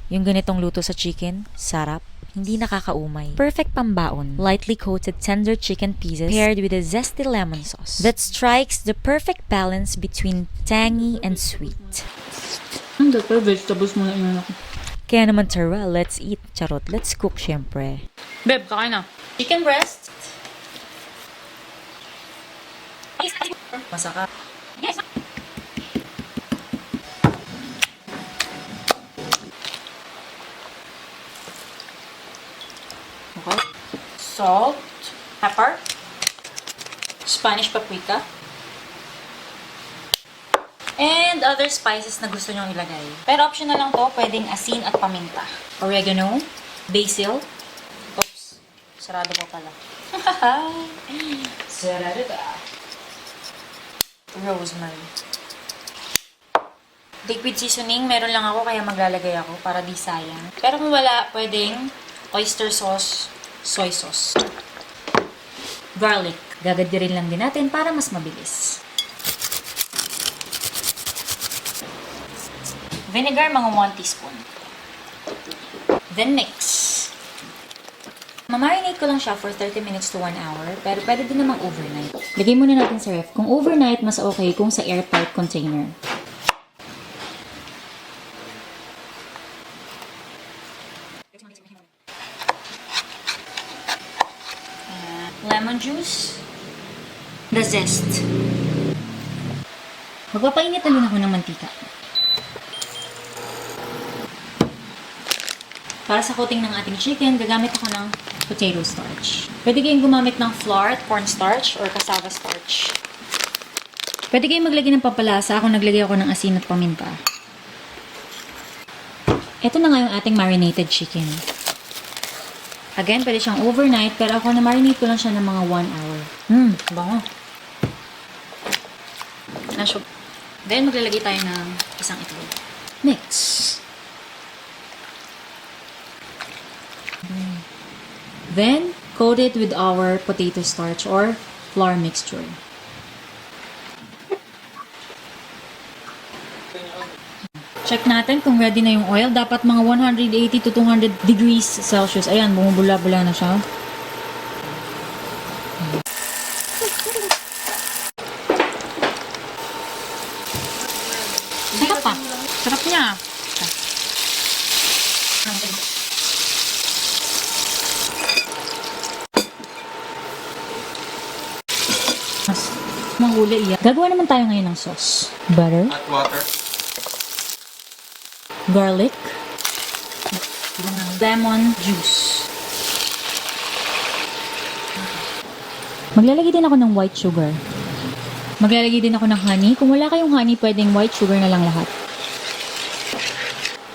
Yung ganitong luto sa chicken, sarap. Hindi nakakaumay. Perfect pambaon. Lightly coated tender chicken pieces paired with a zesty lemon sauce that strikes the perfect balance between tangy and sweet. Pero vegetables muna inan ako. Kaya naman, Tara, let's eat. Charot, let's cook syempre. Beb, kakain na. Chicken breast. Masaka. Yes. Okay. Salt, pepper, Spanish paprika, and other spices na gusto nyong ilagay. Pero optional lang to, pwedeng asin at paminta. Oregano, basil, oops, sarado po pala. Sarado ka. Rosemary. Liquid seasoning, meron lang ako kaya maglalagay ako para di sayang. Pero kung wala, pwedeng oyster sauce, soy sauce. Garlic. Gagadirin lang din natin para mas mabilis. Vinegar, mga 1 teaspoon. Then mix. Mamarinate ko lang siya for 30 minutes to 1 hour, pero pwede din namang overnight. Lagay muna natin sa ref. Kung overnight, mas okay kung sa airtight container. Lemon juice. The zest. Magpapainit na din ako ng mantika. Para sa coating ng ating chicken, gagamit ako ng potato starch. Pwede kayong gumamit ng flour at cornstarch or cassava starch. Pwede kayong maglagay ng pampalasa. Ako naglagay ako ng asin at paminta. Ito na nga yung ating marinated chicken. Again, pwede siyang overnight, pero ako na-marinate ko lang siya ng mga 1 hour. Bango. Then, maglalagay tayo ng isang itlog. Mix. Then, coat it with our potato starch or flour mixture. Check natin kung ready na yung oil. Dapat mga 180 to 200 degrees Celsius. Ayan, bumubula-bula na siya. Sarap pa. Sarap niya. Mas mahuli iyan. Gagawa naman tayo ngayon ng sauce. Butter. Hot water. Garlic, lemon juice. Maglalagay din ako ng white sugar. Maglalagay din ako ng honey. Kung wala kayong honey, pwedeng white sugar na lang lahat.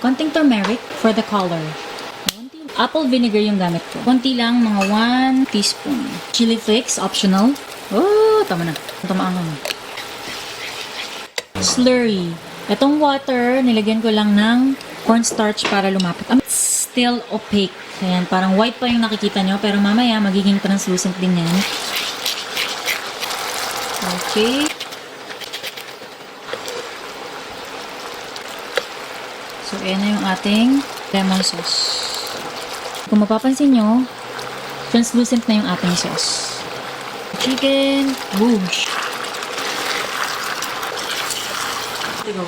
Konting turmeric for the color. Apple vinegar yung gamit ko. Konti lang, mga 1 teaspoon. Chili flakes, optional. Oh, tama na. Tamaan ko na. Slurry. Itong water, nilagyan ko lang ng cornstarch para lumapit. It's still opaque. Ayan, parang white pa yung nakikita nyo, pero mamaya magiging translucent din yan. Okay. So, ayan na yung ating lemon sauce. Kung mapapansin nyo, translucent na yung ating sauce. Chicken, boom. To go.